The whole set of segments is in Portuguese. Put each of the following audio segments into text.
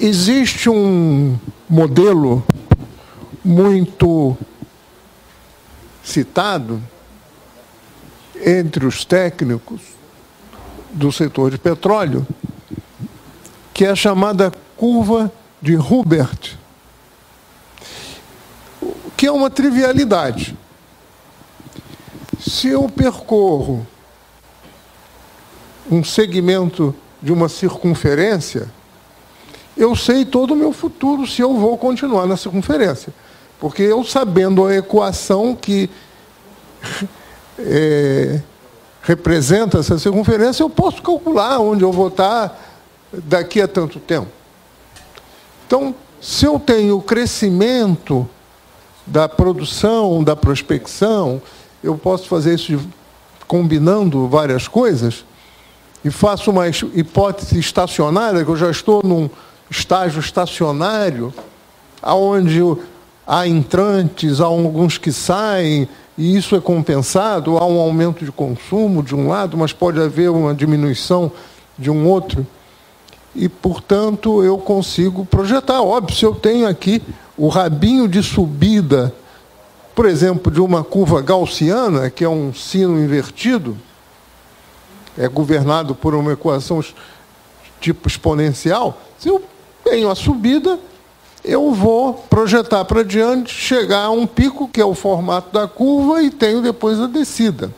Existe um modelo muito citado entre os técnicos do setor de petróleo, que é a chamada curva de Hubert, que é uma trivialidade. Se eu percorro um segmento de uma circunferência, eu sei todo o meu futuro se eu vou continuar na circunferência. Porque eu, sabendo a equação que representa essa circunferência, eu posso calcular onde eu vou estar daqui a tanto tempo. Então, se eu tenho o crescimento da produção, da prospecção, eu posso fazer isso combinando várias coisas, e faço uma hipótese estacionária, que eu já estou num estágio estacionário, onde há entrantes, há alguns que saem, e isso é compensado, há um aumento de consumo de um lado, mas pode haver uma diminuição de um outro. E, portanto, eu consigo projetar. Óbvio, se eu tenho aqui o rabinho de subida, por exemplo, de uma curva gaussiana, que é um sino invertido, é governado por uma equação tipo exponencial, se eu tenho a subida, eu vou projetar para diante, chegar a um pico, que é o formato da curva, e tenho depois a descida.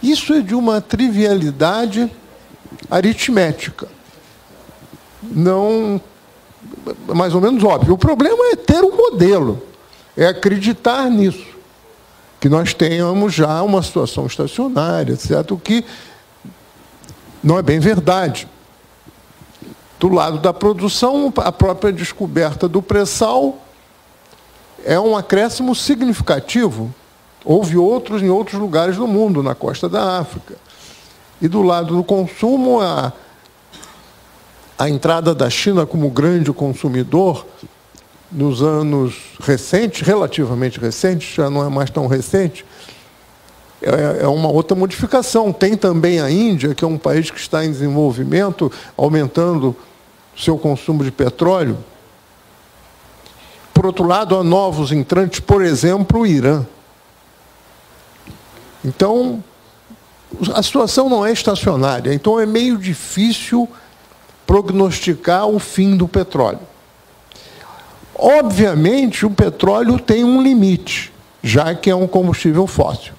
Isso é de uma trivialidade aritmética. Não, mais ou menos óbvio. O problema é ter um modelo, é acreditar nisso, que nós tenhamos já uma situação estacionária, etc., o que não é bem verdade. Do lado da produção, a própria descoberta do pré-sal é um acréscimo significativo. Houve outros em outros lugares do mundo, na costa da África. E do lado do consumo, a entrada da China como grande consumidor nos anos recentes, relativamente recentes, já não é mais tão recente, é uma outra modificação. Tem também a Índia, que é um país que está em desenvolvimento, aumentando seu consumo de petróleo. Por outro lado, há novos entrantes, por exemplo, o Irã. Então, a situação não é estacionária, então é meio difícil prognosticar o fim do petróleo. Obviamente, o petróleo tem um limite, já que é um combustível fóssil.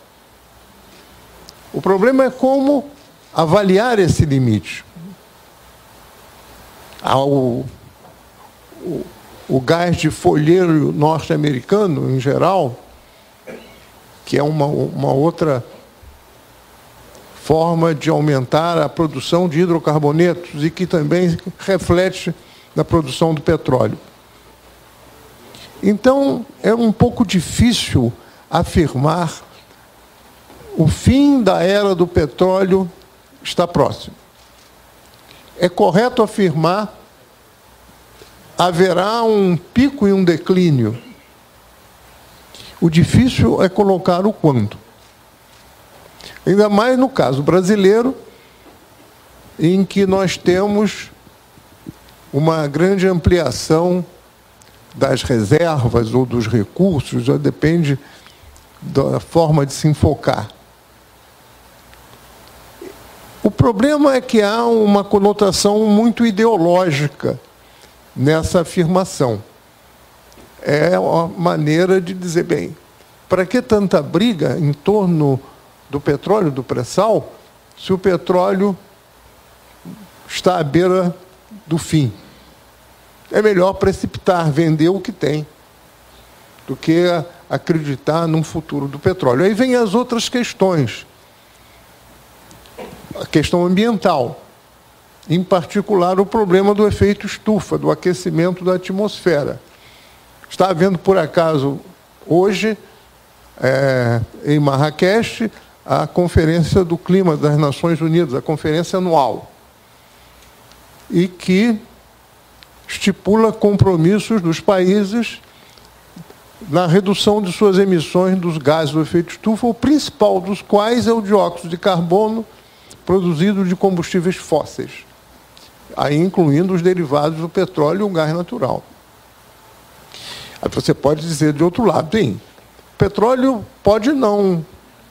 O problema é como avaliar esse limite. O gás de folheiro norte-americano, em geral, que é uma outra forma de aumentar a produção de hidrocarbonetos e que também reflete na produção do petróleo. Então, é um pouco difícil afirmar o fim da era do petróleo está próximo. É correto afirmar haverá um pico e um declínio. O difícil é colocar o quando. Ainda mais no caso brasileiro, em que nós temos uma grande ampliação das reservas ou dos recursos, já depende da forma de se enfocar. O problema é que há uma conotação muito ideológica nessa afirmação. É uma maneira de dizer, bem, para que tanta briga em torno do petróleo, do pré-sal, se o petróleo está à beira do fim? É melhor precipitar, vender o que tem, do que acreditar num futuro do petróleo. Aí vem as outras questões. A questão ambiental, em particular o problema do efeito estufa, do aquecimento da atmosfera. Está havendo, por acaso, hoje, em Marrakech, a Conferência do Clima das Nações Unidas, a conferência anual, e que estipula compromissos dos países na redução de suas emissões dos gases do efeito estufa, o principal dos quais é o dióxido de carbono produzido de combustíveis fósseis. aí incluindo os derivados do petróleo e o gás natural. Aí você pode dizer de outro lado, bem, o petróleo pode não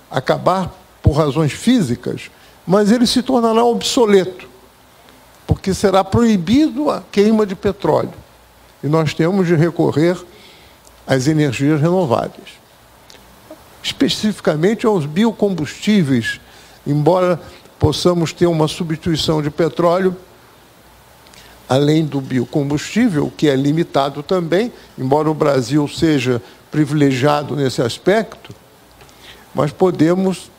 acabar por razões físicas, mas ele se tornará obsoleto, porque será proibido a queima de petróleo. E nós temos de recorrer às energias renováveis. Especificamente aos biocombustíveis, embora possamos ter uma substituição de petróleo, além do biocombustível, que é limitado também, embora o Brasil seja privilegiado nesse aspecto, mas podemos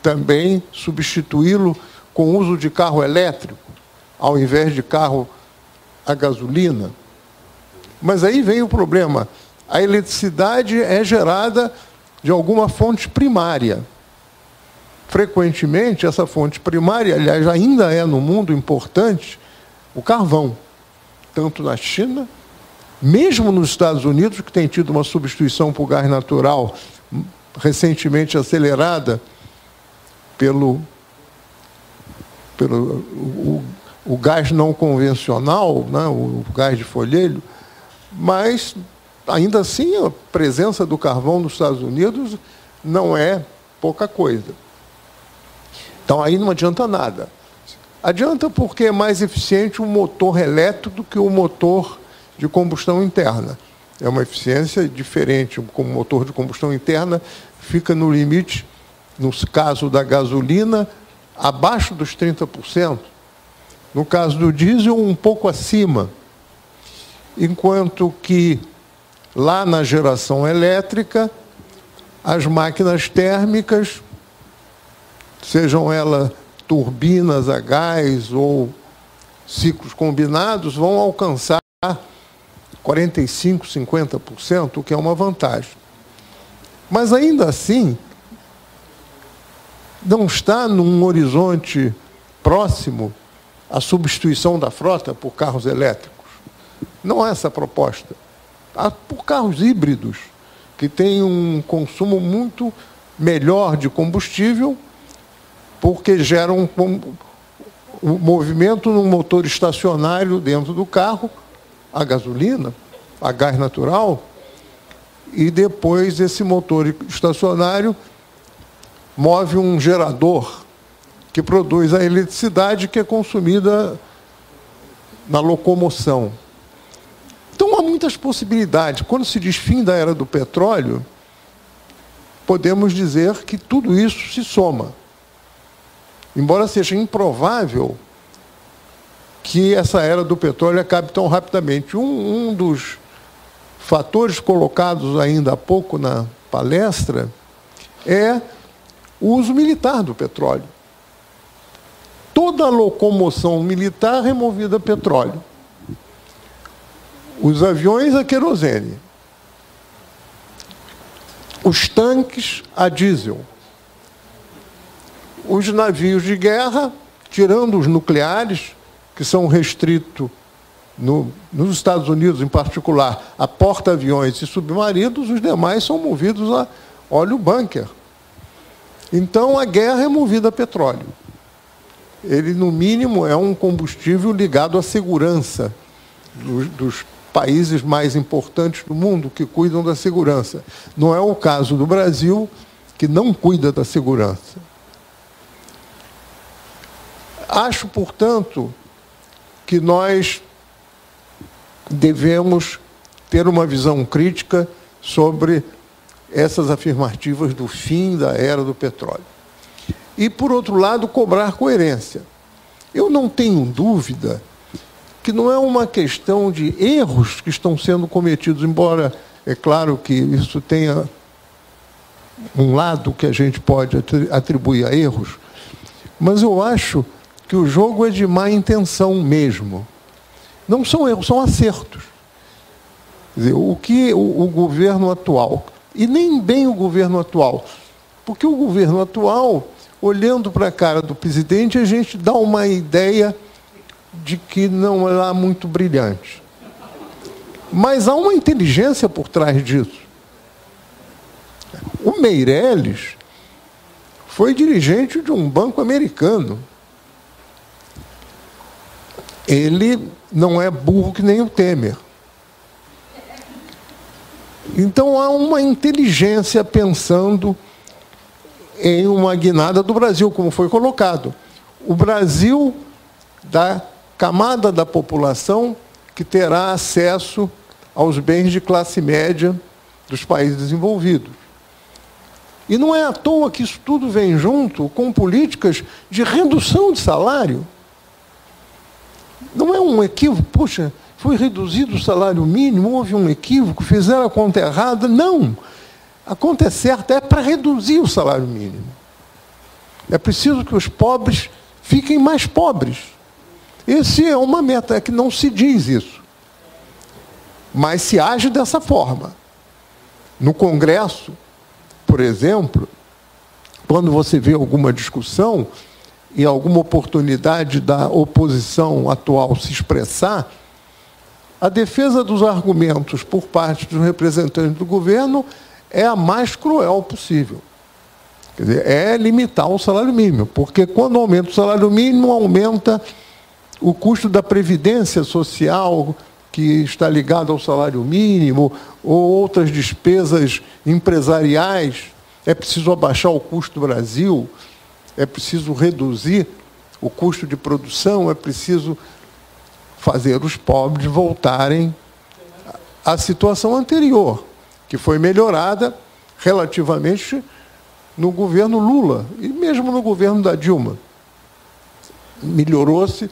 também substituí-lo com o uso de carro elétrico, ao invés de carro a gasolina. Mas aí vem o problema. A eletricidade é gerada de alguma fonte primária. Frequentemente, essa fonte primária, aliás, ainda é no mundo importante, o carvão. Tanto na China, mesmo nos Estados Unidos, que tem tido uma substituição por gás natural recentemente acelerada pelo gás não convencional, né, o gás de folhelho, mas, ainda assim, a presença do carvão nos Estados Unidos não é pouca coisa. Então, aí não adianta nada. Adianta porque é mais eficiente o motor elétrico do que o motor de combustão interna. É uma eficiência diferente. O motor de combustão interna fica no limite, no caso da gasolina, abaixo dos 30%. No caso do diesel, um pouco acima. Enquanto que, lá na geração elétrica, as máquinas térmicas, sejam elas turbinas a gás ou ciclos combinados, vão alcançar 45%, 50%, o que é uma vantagem. Mas, ainda assim, não está num horizonte próximo a substituição da frota por carros elétricos. Não é essa a proposta. Há por carros híbridos, que têm um consumo muito melhor de combustível, porque geram um movimento no motor estacionário dentro do carro, a gasolina, a gás natural, e depois esse motor estacionário move um gerador que produz a eletricidade que é consumida na locomoção. Então, há muitas possibilidades. Quando se diz fim da era do petróleo, podemos dizer que tudo isso se soma. Embora seja improvável que essa era do petróleo acabe tão rapidamente. Um dos fatores colocados ainda há pouco na palestra é o uso militar do petróleo. Toda a locomoção militar é movida a petróleo. Os aviões a querosene. Os tanques a diesel. Os navios de guerra, tirando os nucleares, que são restritos, nos Estados Unidos em particular, a porta-aviões e submarinos, os demais são movidos a óleo bunker. Então, a guerra é movida a petróleo. Ele, no mínimo, é um combustível ligado à segurança dos países mais importantes do mundo que cuidam da segurança. Não é o caso do Brasil, que não cuida da segurança. Acho, portanto, que nós devemos ter uma visão crítica sobre essas afirmativas do fim da era do petróleo. E, por outro lado, cobrar coerência. Eu não tenho dúvida que não é uma questão de erros que estão sendo cometidos, embora, é claro que isso tenha um lado que a gente pode atribuir a erros, mas eu acho que o jogo é de má intenção mesmo. Não são erros, são acertos. Quer dizer, o que o governo atual, e nem bem o governo atual, porque o governo atual, olhando para a cara do presidente, a gente dá uma ideia de que não é lá muito brilhante. Mas há uma inteligência por trás disso. O Meirelles foi dirigente de um banco americano. ele não é burro que nem o Temer. Então há uma inteligência pensando em uma guinada do Brasil, como foi colocado. O Brasil, da camada da população que terá acesso aos bens de classe média dos países desenvolvidos. E não é à toa que isso tudo vem junto com políticas de redução de salário. Não é um equívoco, puxa, foi reduzido o salário mínimo, houve um equívoco, fizeram a conta errada. Não. A conta é certa, é para reduzir o salário mínimo. É preciso que os pobres fiquem mais pobres. Esse é uma meta, é que não se diz isso. Mas se age dessa forma. No Congresso, por exemplo, quando você vê alguma discussão e alguma oportunidade da oposição atual se expressar, a defesa dos argumentos por parte dos representantes do governo é a mais cruel possível. Quer dizer, é limitar o salário mínimo, porque quando aumenta o salário mínimo, aumenta o custo da previdência social, que está ligado ao salário mínimo, ou outras despesas empresariais. É preciso abaixar o custo do Brasil, é preciso reduzir o custo de produção, é preciso fazer os pobres voltarem à situação anterior, que foi melhorada relativamente no governo Lula e mesmo no governo da Dilma. Melhorou-se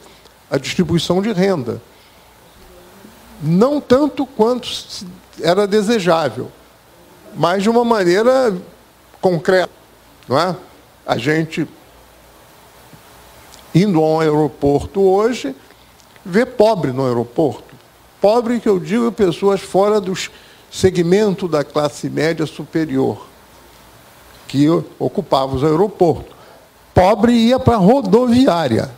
a distribuição de renda. Não tanto quanto era desejável, mas de uma maneira concreta, não é? A gente, indo a um aeroporto hoje, vê pobre no aeroporto. Pobre, que eu digo, pessoas fora do segmento da classe média superior, que ocupava os aeroportos. Pobre ia para a rodoviária.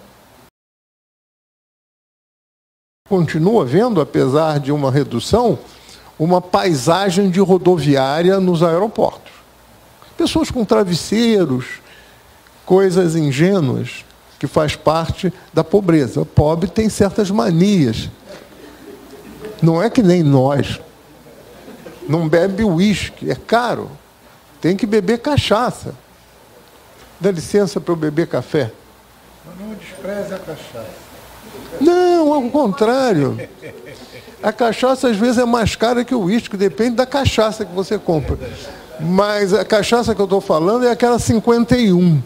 Continua vendo, apesar de uma redução, uma paisagem de rodoviária nos aeroportos. Pessoas com travesseiros, coisas ingênuas, que faz parte da pobreza. O pobre tem certas manias. Não é que nem nós. Não bebe uísque, é caro. Tem que beber cachaça. Dá licença para eu beber café. Não despreze a cachaça. Não, ao contrário. A cachaça, às vezes, é mais cara que o uísque, depende da cachaça que você compra. Mas a cachaça que eu estou falando é aquela 51.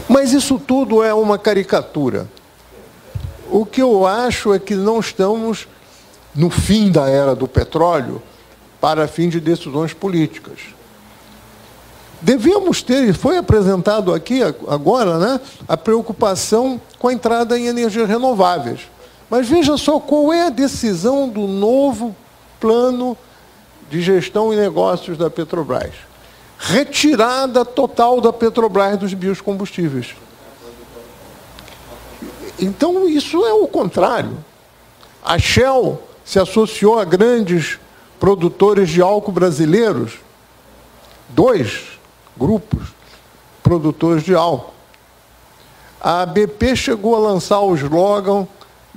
Mas isso tudo é uma caricatura. O que eu acho é que não estamos no fim da era do petróleo para fim de decisões políticas. Devemos ter, foi apresentado aqui agora, né, a preocupação com a entrada em energias renováveis. Mas veja só qual é a decisão do novo plano de gestão e negócios da Petrobras. Retirada total da Petrobras dos biocombustíveis. Então, isso é o contrário. A Shell se associou a grandes produtores de álcool brasileiros, 2 grupos produtores de álcool. A BP chegou a lançar o slogan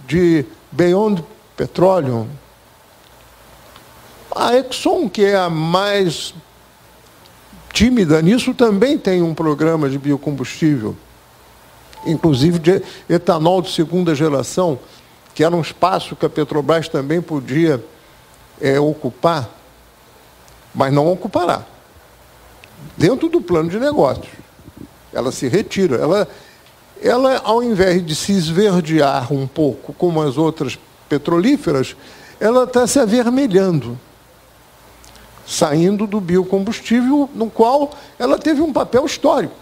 de Beyond Petroleum. A Exxon, que é a mais tímida nisso, também tem um programa de biocombustível, inclusive de etanol de segunda geração, que era um espaço que a Petrobras também podia ocupar, mas não ocupará. Dentro do plano de negócios. Ela se retira. Ela, ao invés de se esverdear um pouco, como as outras petrolíferas, ela está se avermelhando, saindo do biocombustível, no qual ela teve um papel histórico.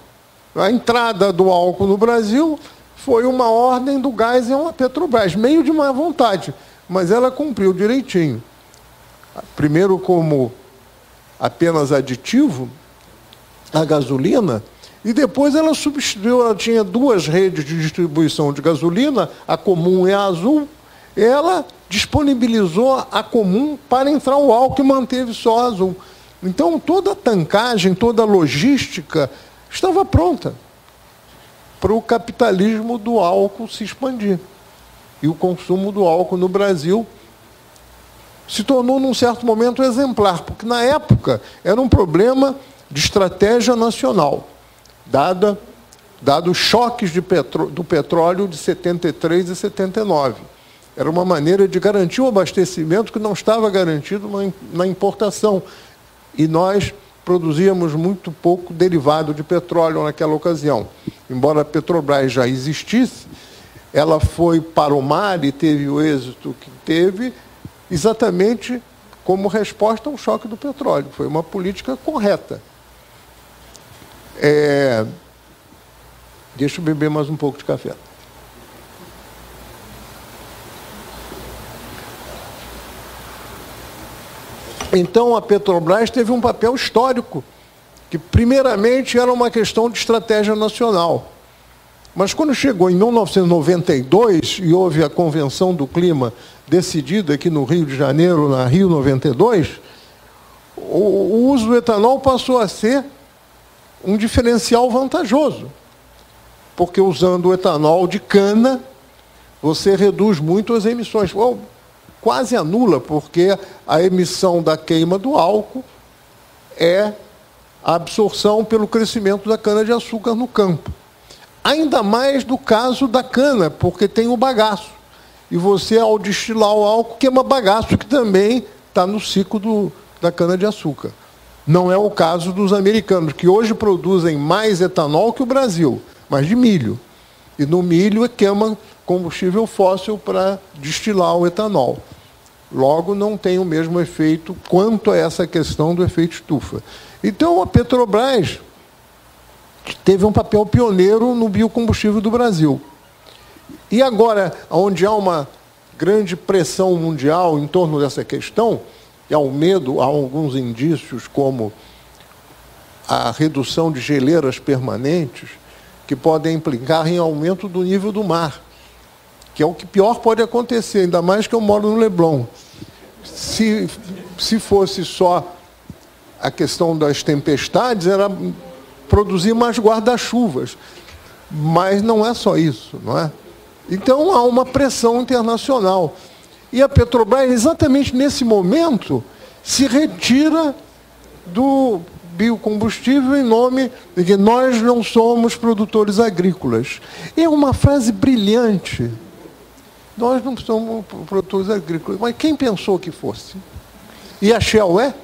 A entrada do álcool no Brasil foi uma ordem do gás em uma Petrobras, meio de má vontade, mas ela cumpriu direitinho. Primeiro como apenas aditivo, a gasolina, e depois ela substituiu, ela tinha 2 redes de distribuição de gasolina, a comum e a azul, ela disponibilizou a comum para entrar o álcool e manteve só a azul. Então, toda a tancagem, toda a logística estava pronta para o capitalismo do álcool se expandir. E o consumo do álcool no Brasil se tornou, num certo momento, exemplar, porque, na época, era um problema de estratégia nacional, dado os choques do petróleo de 73 e 79. Era uma maneira de garantir o abastecimento que não estava garantido na importação. E nós produzíamos muito pouco derivado de petróleo naquela ocasião. Embora a Petrobras já existisse, ela foi para o mar e teve o êxito que teve, exatamente como resposta ao choque do petróleo. Foi uma política correta. Deixa eu beber mais um pouco de café. Então, a Petrobras teve um papel histórico, que, primeiramente, era uma questão de estratégia nacional. Mas, quando chegou em 1992, e houve a Convenção do Clima decidida aqui no Rio de Janeiro, na Rio 92, o uso do etanol passou a ser um diferencial vantajoso, porque, usando o etanol de cana, você reduz muito as emissões. Quase anula, porque a emissão da queima do álcool é a absorção pelo crescimento da cana-de-açúcar no campo. Ainda mais no caso da cana, porque tem o bagaço. E você, ao destilar o álcool, queima bagaço, que também está no ciclo da cana-de-açúcar. Não é o caso dos americanos, que hoje produzem mais etanol que o Brasil, mas de milho. E no milho queima combustível fóssil para destilar o etanol. Logo, não tem o mesmo efeito quanto a essa questão do efeito estufa. Então, a Petrobras teve um papel pioneiro no biocombustível do Brasil. E agora, onde há uma grande pressão mundial em torno dessa questão, e há um medo, há alguns indícios, como a redução de geleiras permanentes, que podem implicar em aumento do nível do mar, que é o que pior pode acontecer, ainda mais que eu moro no Leblon. Se fosse só a questão das tempestades, era produzir mais guarda-chuvas. Mas não é só isso, não é? Então, há uma pressão internacional. E a Petrobras, exatamente nesse momento, se retira do biocombustível em nome de que nós não somos produtores agrícolas. É uma frase brilhante. Nós não somos produtores agrícolas. Mas quem pensou que fosse? E a Shell é?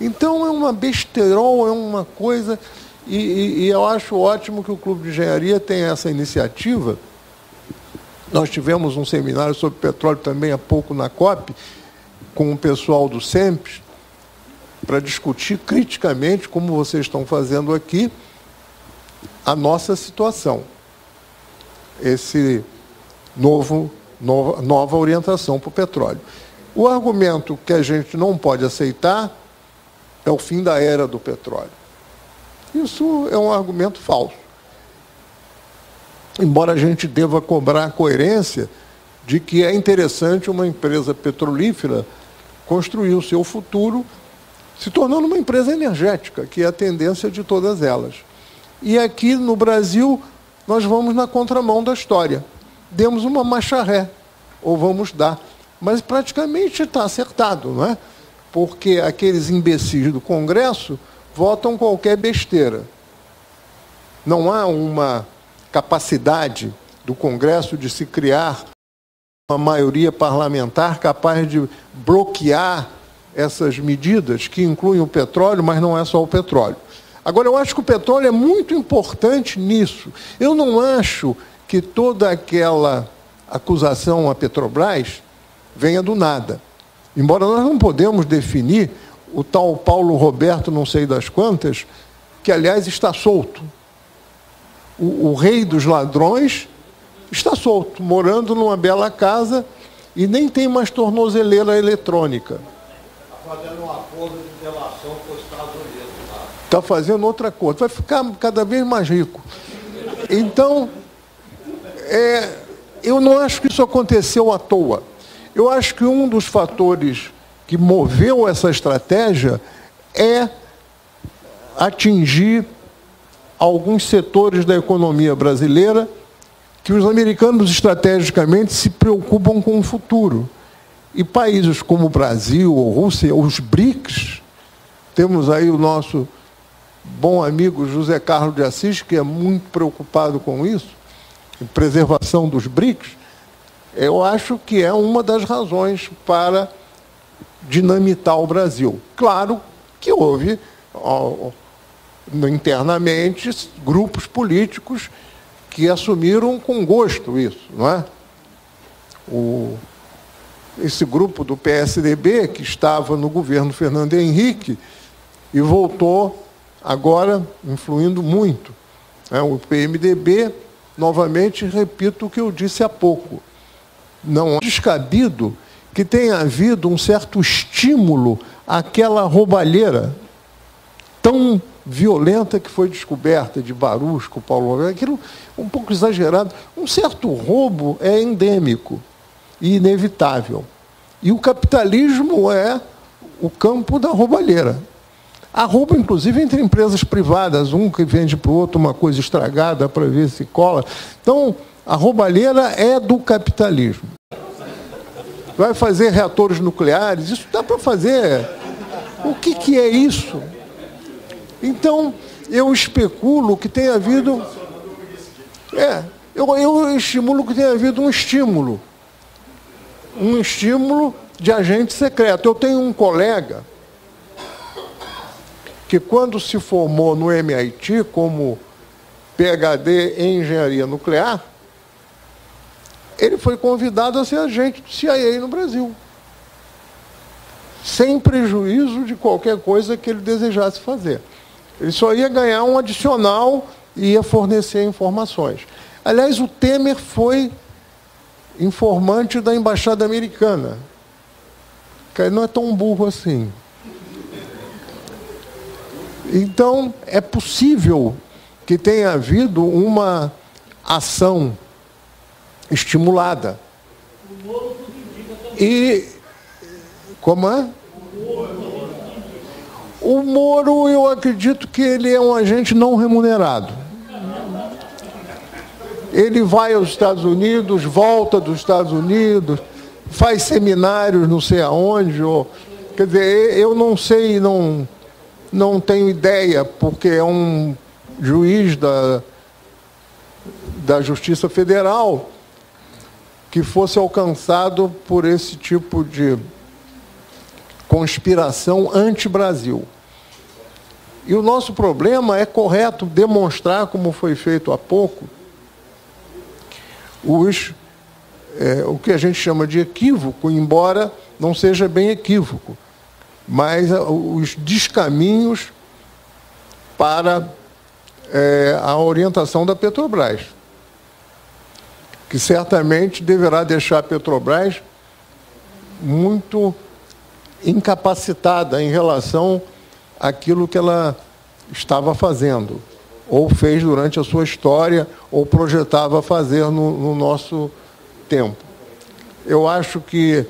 Então, é uma besterol, é uma coisa... E eu acho ótimo que o Clube de Engenharia tenha essa iniciativa. Nós tivemos um seminário sobre petróleo também há pouco na COP, com o pessoal do SEMPES, para discutir criticamente, como vocês estão fazendo aqui, a nossa situação. Esse nova orientação para o petróleo. O argumento que a gente não pode aceitar é o fim da era do petróleo. Isso é um argumento falso. Embora a gente deva cobrar a coerência de que é interessante uma empresa petrolífera construir o seu futuro se tornando uma empresa energética, que é a tendência de todas elas. E aqui no Brasil, nós vamos na contramão da história. Demos uma marcha ré, ou vamos dar. Mas praticamente está acertado, não é? Porque aqueles imbecis do Congresso votam qualquer besteira. Não há uma capacidade do Congresso de se criar uma maioria parlamentar capaz de bloquear essas medidas que incluem o petróleo, mas não é só o petróleo. Agora, eu acho que o petróleo é muito importante nisso. Eu não acho que toda aquela acusação à Petrobras venha do nada. Embora nós não podemos definir o tal Paulo Roberto, não sei das quantas, que, aliás, está solto. O rei dos ladrões está solto, morando numa bela casa e nem tem mais tornozeleira eletrônica. Está fazendo um acordo de relação com os Estados Unidos. Está fazendo outra coisa. Vai ficar cada vez mais rico. Então, eu não acho que isso aconteceu à toa. Eu acho que um dos fatores que moveu essa estratégia é atingir alguns setores da economia brasileira que os americanos estrategicamente se preocupam com o futuro. E países como o Brasil ou Rússia, os BRICS, temos aí o nosso bom amigo José Carlos de Assis, que é muito preocupado com isso, em preservação dos BRICS, eu acho que é uma das razões para dinamitar o Brasil. Claro que houve internamente grupos políticos que assumiram com gosto isso, não é? Esse grupo do PSDB, que estava no governo Fernando Henrique, e voltou agora influindo muito. O PMDB, novamente, repito o que eu disse há pouco, não é descabido que tenha havido um certo estímulo àquela roubalheira tão violenta que foi descoberta de Barus com Paulo Roberto, aquilo um pouco exagerado. Um certo roubo é endêmico e inevitável. E o capitalismo é o campo da roubalheira. Há roubo, inclusive, entre empresas privadas, um que vende para o outro uma coisa estragada para ver se cola. Então, a roubalheira é do capitalismo. Vai fazer reatores nucleares, isso dá para fazer. O que é isso? Então, eu especulo que tenha havido... eu estimulo que tenha havido um estímulo de agente secreto. Eu tenho um colega que, quando se formou no MIT como PhD em engenharia nuclear, ele foi convidado a ser agente do CIA no Brasil, sem prejuízo de qualquer coisa que ele desejasse fazer. Ele só ia ganhar um adicional e ia fornecer informações. Aliás, o Temer foi informante da Embaixada Americana, que ele não é tão burro assim. Então, é possível que tenha havido uma ação estimulada. E como é? O Moro, eu acredito que ele é um agente não remunerado. Ele vai aos Estados Unidos, volta dos Estados Unidos, faz seminários não sei aonde. Quer dizer, eu não sei, não tenho ideia, porque é um juiz da Justiça Federal que fosse alcançado por esse tipo de conspiração anti-Brasil. E o nosso problema é correto demonstrar, como foi feito há pouco, o que a gente chama de equívoco, embora não seja bem equívoco, mas os descaminhos para a orientação da Petrobras, que certamente deverá deixar a Petrobras muito incapacitada em relação àquilo que ela estava fazendo, ou fez durante a sua história, ou projetava fazer no nosso tempo. Eu acho que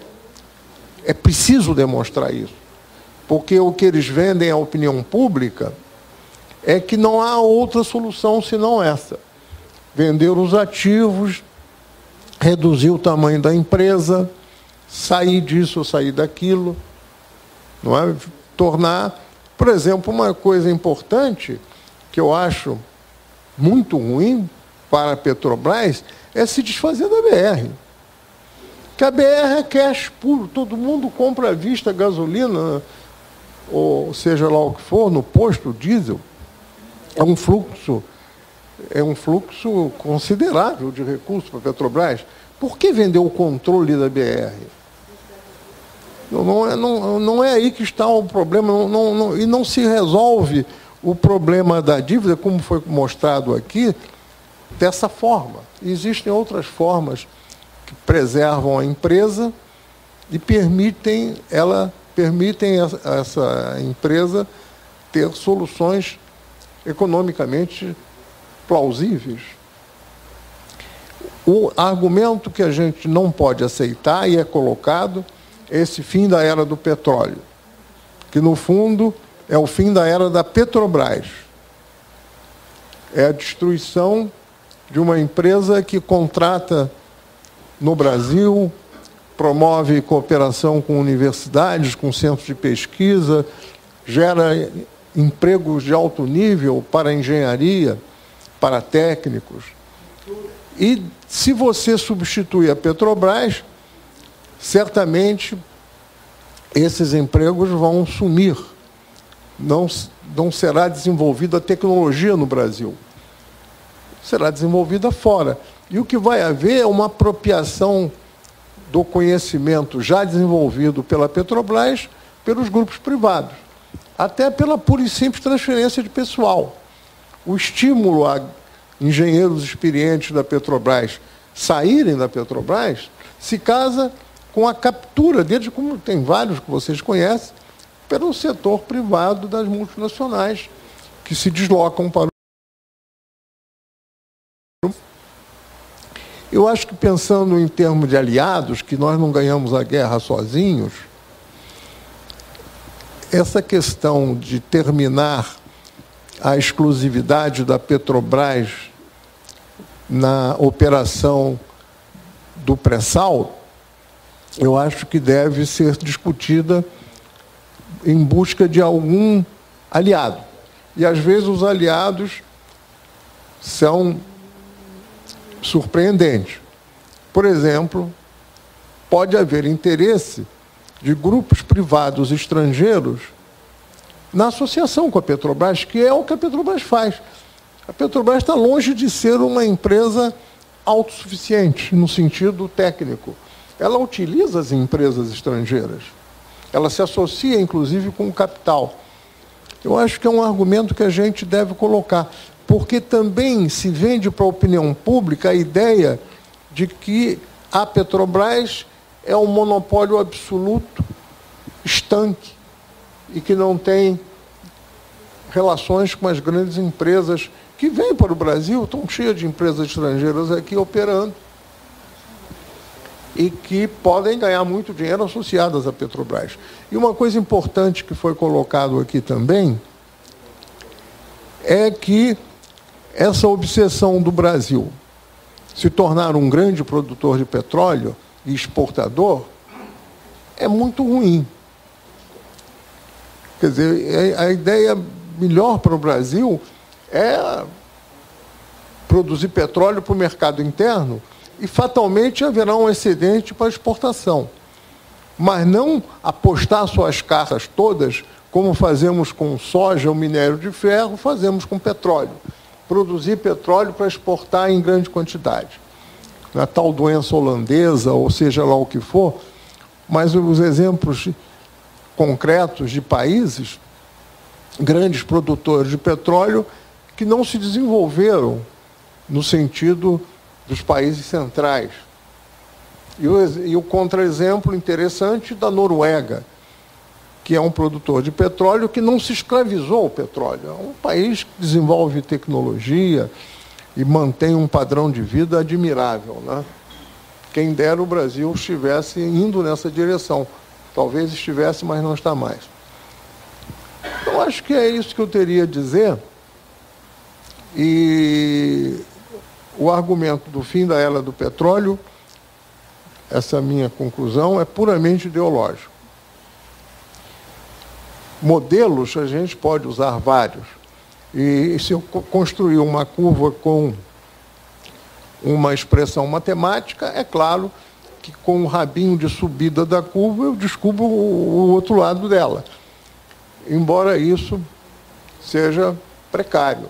é preciso demonstrar isso, porque o que eles vendem à opinião pública é que não há outra solução senão essa. Vender os ativos, reduzir o tamanho da empresa, sair disso ou sair daquilo, não é? Tornar, por exemplo, uma coisa importante que eu acho muito ruim para a Petrobras é se desfazer da BR. Que a BR é cash puro, todo mundo compra à vista gasolina, ou seja lá o que for, no posto, diesel. É um fluxo considerável de recursos para a Petrobras. Por que vender o controle da BR? Não é aí que está o problema, e não se resolve o problema da dívida, como foi mostrado aqui, dessa forma. Existem outras formas que preservam a empresa e permitem essa empresa ter soluções economicamente plausíveis. O argumento que a gente não pode aceitar, e é colocado, esse fim da era do petróleo, que, no fundo, é o fim da era da Petrobras. É a destruição de uma empresa que contrata no Brasil, promove cooperação com universidades, com centros de pesquisa, gera empregos de alto nível para engenharia, para técnicos. E, se você substituir a Petrobras, certamente esses empregos vão sumir. Não será desenvolvida a tecnologia no Brasil. Será desenvolvida fora. E o que vai haver é uma apropriação do conhecimento já desenvolvido pela Petrobras pelos grupos privados, até pela pura e simples transferência de pessoal. O estímulo a engenheiros experientes da Petrobras saírem da Petrobras se casa com a captura deles, como tem vários que vocês conhecem, pelo setor privado das multinacionais, que se deslocam para o... Eu acho que, pensando em termos de aliados, que nós não ganhamos a guerra sozinhos, essa questão de terminar a exclusividade da Petrobras na operação do pré-sal, eu acho que deve ser discutida em busca de algum aliado. E, às vezes, os aliados são surpreendentes. Por exemplo, pode haver interesse de grupos privados estrangeiros na associação com a Petrobras, que é o que a Petrobras faz. A Petrobras está longe de ser uma empresa autossuficiente, no sentido técnico. Ela utiliza as empresas estrangeiras. Ela se associa, inclusive, com o capital. Eu acho que é um argumento que a gente deve colocar, porque também se vende para a opinião pública a ideia de que a Petrobras é um monopólio absoluto, estanque, e que não tem relações com as grandes empresas que vêm para o Brasil, estão cheias de empresas estrangeiras aqui operando, e que podem ganhar muito dinheiro associadas à Petrobras. E uma coisa importante que foi colocado aqui também é que essa obsessão do Brasil se tornar um grande produtor de petróleo e exportador é muito ruim. Quer dizer, a ideia melhor para o Brasil é produzir petróleo para o mercado interno e, fatalmente, haverá um excedente para exportação. Mas não apostar suas cartas todas, como fazemos com soja ou minério de ferro, fazemos com petróleo. Produzir petróleo para exportar em grande quantidade. Na tal doença holandesa, ou seja lá o que for, mas os exemplos concretos de países, grandes produtores de petróleo, que não se desenvolveram no sentido dos países centrais. E o contra-exemplo interessante da Noruega, que é um produtor de petróleo que não se escravizou ao petróleo. É um país que desenvolve tecnologia e mantém um padrão de vida admirável, né? Quem dera o Brasil estivesse indo nessa direção. Talvez estivesse, mas não está mais. Então, acho que é isso que eu teria a dizer. E o argumento do fim da era do petróleo, essa minha conclusão, é puramente ideológico. Modelos, a gente pode usar vários. E se eu construir uma curva com uma expressão matemática, é claro que com o rabinho de subida da curva eu descubro o outro lado dela. Embora isso seja precário.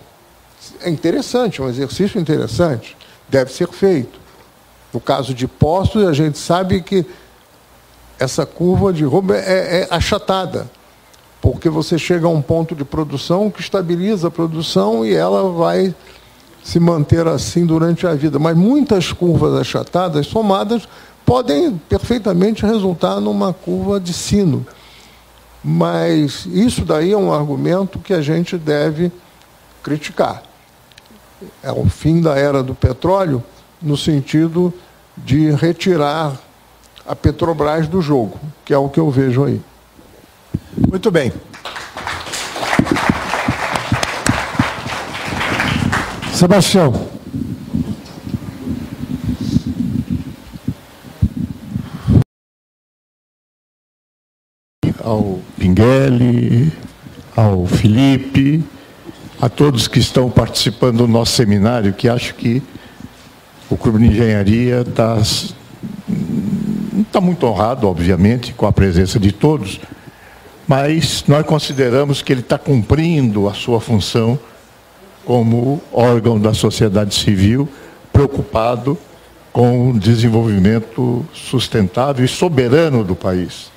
É interessante, é um exercício interessante, deve ser feito. No caso de postos, a gente sabe que essa curva de roubo é achatada, porque você chega a um ponto de produção que estabiliza a produção e ela vai se manter assim durante a vida. Mas muitas curvas achatadas, somadas, podem perfeitamente resultar numa curva de sino. Mas isso daí é um argumento que a gente deve criticar. É o fim da era do petróleo no sentido de retirar a Petrobras do jogo, que é o que eu vejo aí. Muito bem. Sebastião. Ao Pinguelli, ao Felipe, a todos que estão participando do nosso seminário, que acho que o Clube de Engenharia está muito honrado, obviamente, com a presença de todos, mas nós consideramos que ele está cumprindo a sua função como órgão da sociedade civil, preocupado com o desenvolvimento sustentável e soberano do país.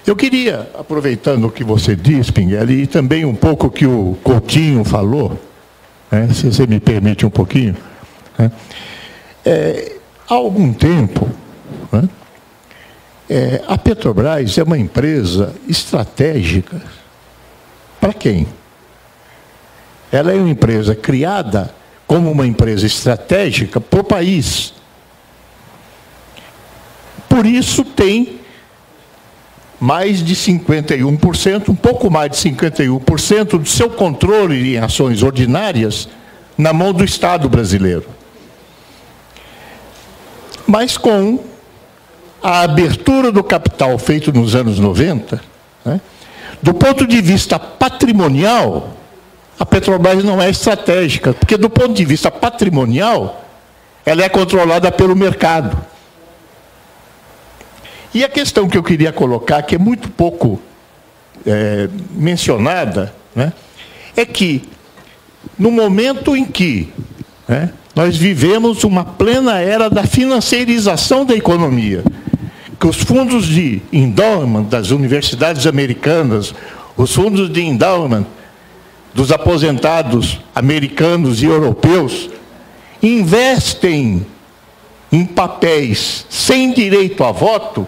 Eu queria, aproveitando o que você diz, Pinguelli, e também um pouco o que o Coutinho falou, se você me permite um pouquinho, há algum tempo, a Petrobras é uma empresa estratégica. Para quem? Ela é uma empresa criada como uma empresa estratégica para o país. Por isso tem mais de 51%, um pouco mais de 51% do seu controle em ações ordinárias na mão do Estado brasileiro. Mas com a abertura do capital feito nos anos 90, do ponto de vista patrimonial, a Petrobras não é estratégica, porque do ponto de vista patrimonial, ela é controlada pelo mercado. E a questão que eu queria colocar, que é muito pouco mencionada, é que, no momento em que nós vivemos uma plena era da financiarização da economia, que os fundos de endowment das universidades americanas, os fundos de endowment dos aposentados americanos e europeus, investem em papéis sem direito a voto,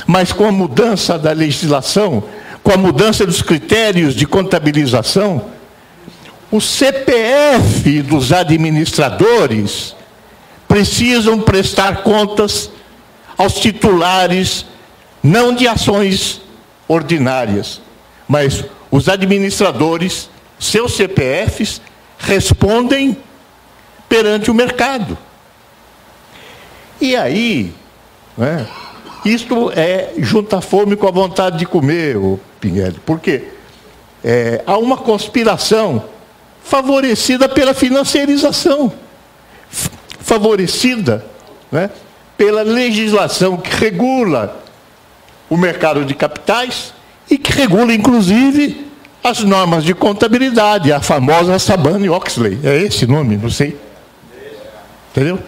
mas com a mudança da legislação, com a mudança dos critérios de contabilização, o CPF dos administradores precisam prestar contas aos titulares, não de ações ordinárias, mas os administradores, seus CPFs, respondem perante o mercado. E aí, isto junta a fome com a vontade de comer, Pinguelli, porque há uma conspiração favorecida pela financiarização, favorecida pela legislação que regula o mercado de capitais e que regula, inclusive, as normas de contabilidade, a famosa Sarbanes-Oxley. É esse nome? Não sei. Entendeu?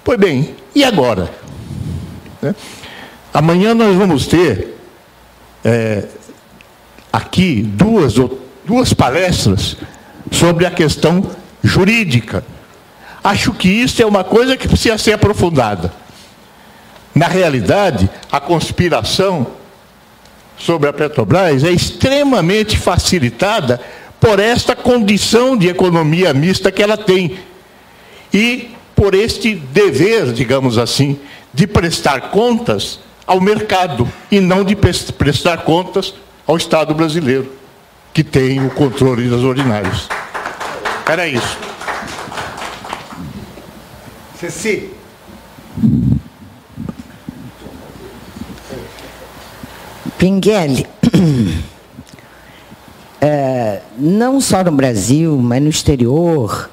Pois bem, e agora? Amanhã nós vamos ter aqui duas palestras sobre a questão jurídica. Acho que isso é uma coisa que precisa ser aprofundada. Na realidade, a conspiração sobre a Petrobras é extremamente facilitada por esta condição de economia mista que ela tem e por este dever, digamos assim, de prestar contas ao mercado e não de prestar contas ao Estado brasileiro, que tem o controle das ordinárias. Era isso. Ceci. Pinguelli, não só no Brasil, mas no exterior,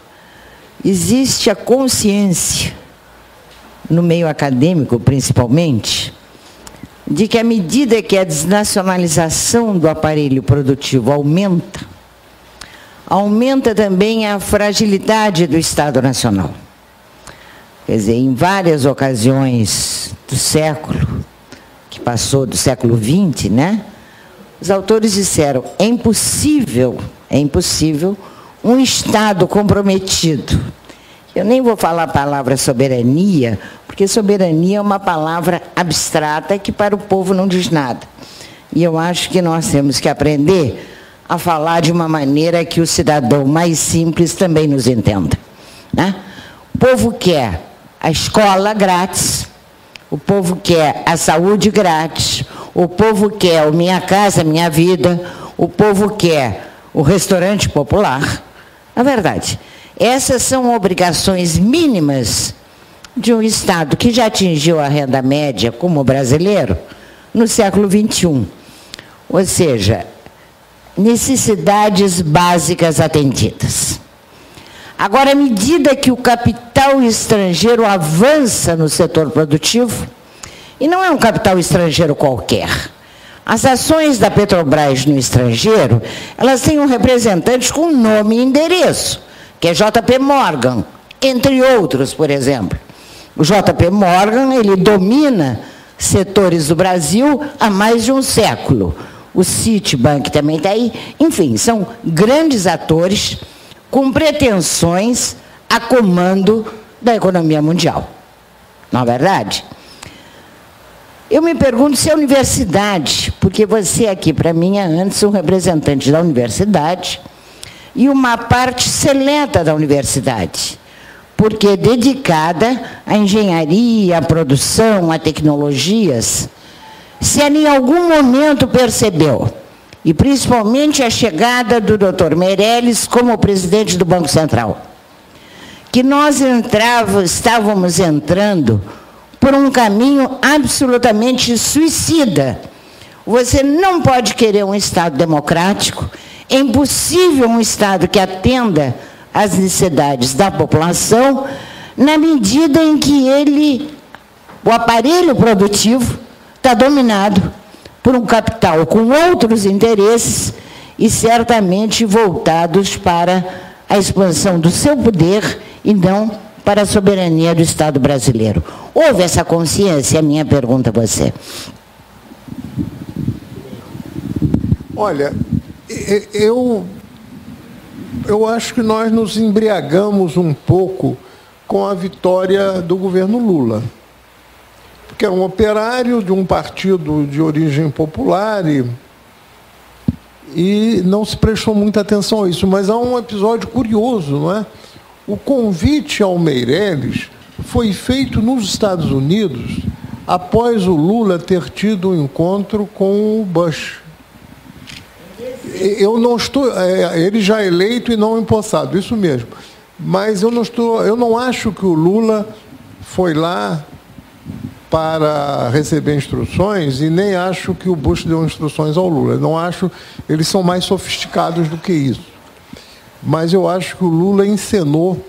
existe a consciência, no meio acadêmico principalmente, de que à medida que a desnacionalização do aparelho produtivo aumenta também a fragilidade do Estado Nacional. Quer dizer, em várias ocasiões do século, que passou do século XX, os autores disseram, é impossível um Estado comprometido. Eu nem vou falar a palavra soberania, porque soberania é uma palavra abstrata que para o povo não diz nada. E eu acho que nós temos que aprender a falar de uma maneira que o cidadão mais simples também nos entenda. O povo quer a escola grátis, o povo quer a saúde grátis, o povo quer o Minha Casa Minha Vida, o povo quer o restaurante popular. Na verdade, essas são obrigações mínimas de um Estado que já atingiu a renda média, como o brasileiro, no século XXI. Ou seja, necessidades básicas atendidas. Agora, à medida que o capital estrangeiro avança no setor produtivo, e não é um capital estrangeiro qualquer, as ações da Petrobras no estrangeiro, elas têm um representante com nome e endereço, que é JP Morgan, entre outros, por exemplo. O JP Morgan, ele domina setores do Brasil há mais de um século. O Citibank também está aí. Enfim, são grandes atores com pretensões a comando da economia mundial. Não é verdade? Eu me pergunto se a universidade, porque você aqui, para mim, é antes um representante da universidade e uma parte seleta da universidade, porque é dedicada à engenharia, à produção, a tecnologias, se ela em algum momento percebeu, e principalmente a chegada do Dr. Meirelles como presidente do Banco Central, que nós estávamos entrando por um caminho absolutamente suicida. Você não pode querer um Estado democrático, é impossível um Estado que atenda às necessidades da população, na medida em que o aparelho produtivo está dominado por um capital com outros interesses e certamente voltados para a expansão do seu poder e não para a soberania do Estado brasileiro. Houve essa consciência? É a minha pergunta a você. Olha, eu acho que nós nos embriagamos um pouco com a vitória do governo Lula, porque é um operário de um partido de origem popular e não se prestou muita atenção a isso. Mas há um episódio curioso, não é? O convite ao Meirelles foi feito nos Estados Unidos após o Lula ter tido um encontro com o Bush. Eu não estou, ele já eleito e não empossado, isso mesmo. Mas eu não acho que o Lula foi lá para receber instruções e nem acho que o Bush deu instruções ao Lula. Não acho, eles são mais sofisticados do que isso. Mas eu acho que o Lula encenou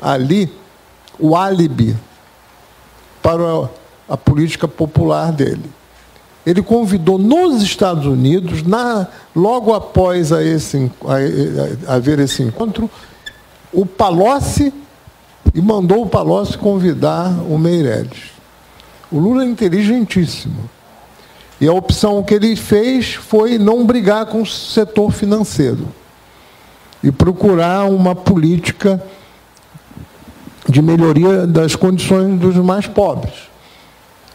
ali o álibi para a política popular dele. Ele convidou nos Estados Unidos, logo após haver esse encontro, o Palocci, e mandou o Palocci convidar o Meirelles. O Lula é inteligentíssimo. E a opção que ele fez foi não brigar com o setor financeiro e procurar uma política de melhoria das condições dos mais pobres,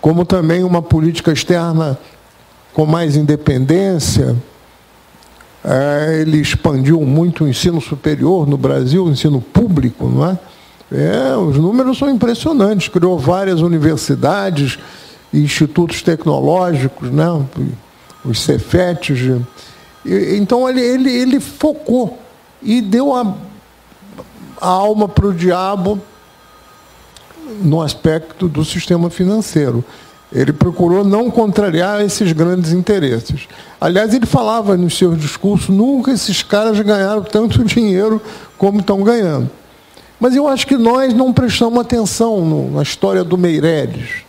como também uma política externa com mais independência. Ele expandiu muito o ensino superior no Brasil, o ensino público, não é? Os números são impressionantes, criou várias universidades, institutos tecnológicos, né? Os Cefetes. Então ele focou e deu a alma para o diabo no aspecto do sistema financeiro. Ele procurou não contrariar esses grandes interesses. Aliás, ele falava nos seus discursos, nunca esses caras ganharam tanto dinheiro como estão ganhando. Mas eu acho que nós não prestamos atenção na história do Meirelles.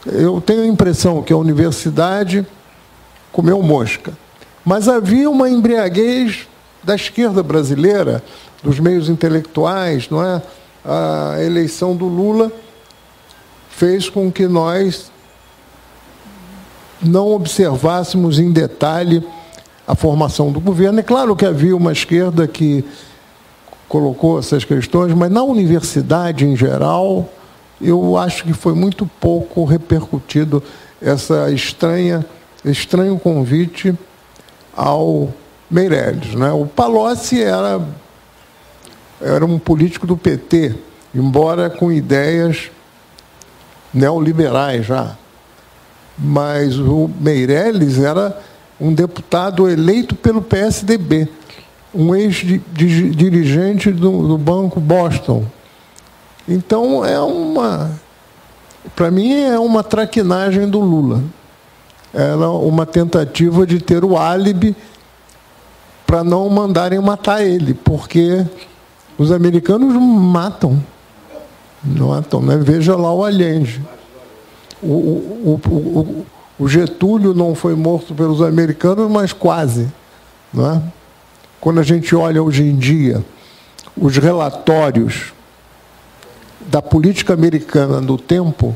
Eu tenho a impressão que a universidade comeu mosca. Mas havia uma embriaguez da esquerda brasileira, dos meios intelectuais, não é? A eleição do Lula fez com que nós não observássemos em detalhe a formação do governo. É claro que havia uma esquerda que colocou essas questões, mas na universidade em geral, eu acho que foi muito pouco repercutido estranho convite ao Meirelles, né? O Palocci era um político do PT, embora com ideias neoliberais já. Mas o Meirelles era um deputado eleito pelo PSDB, um ex-dirigente do Banco Boston. Então, para mim, é uma traquinagem do Lula. Era uma tentativa de ter o álibi para não mandarem matar ele, porque os americanos matam. Né? Veja lá o Allende. O Getúlio não foi morto pelos americanos, mas quase. Não é? Quando a gente olha hoje em dia os relatórios da política americana do tempo,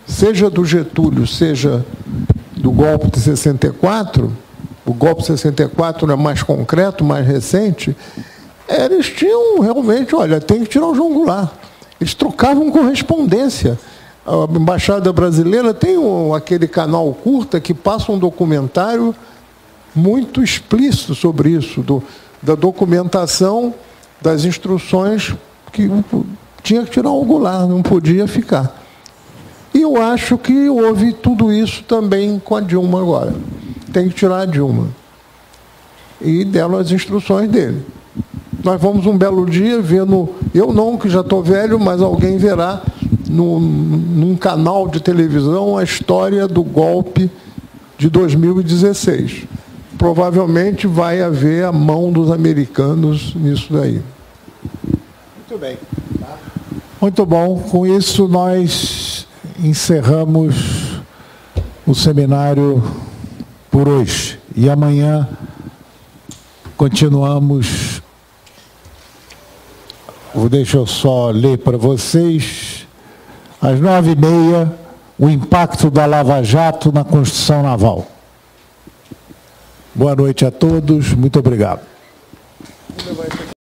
seja do Getúlio, seja do golpe de 64, o golpe de 64 é mais concreto, mais recente, eles tinham realmente, olha, tem que tirar o João Goulart. Eles trocavam correspondência. A Embaixada Brasileira tem aquele canal curta que passa um documentário muito explícito sobre isso, da documentação das instruções que tinha que tirar o Goulart, não podia ficar. E eu acho que houve tudo isso também com a Dilma agora. Tem que tirar a Dilma. E deram as instruções dele. Nós vamos um belo dia ver eu não, que já estou velho, mas alguém verá num canal de televisão a história do golpe de 2016. Provavelmente vai haver a mão dos americanos nisso daí. Muito bem. Muito bom. Com isso, nós encerramos o seminário por hoje. E amanhã continuamos. Deixa eu só ler para vocês. Às 9h30, o impacto da Lava Jato na construção naval. Boa noite a todos. Muito obrigado.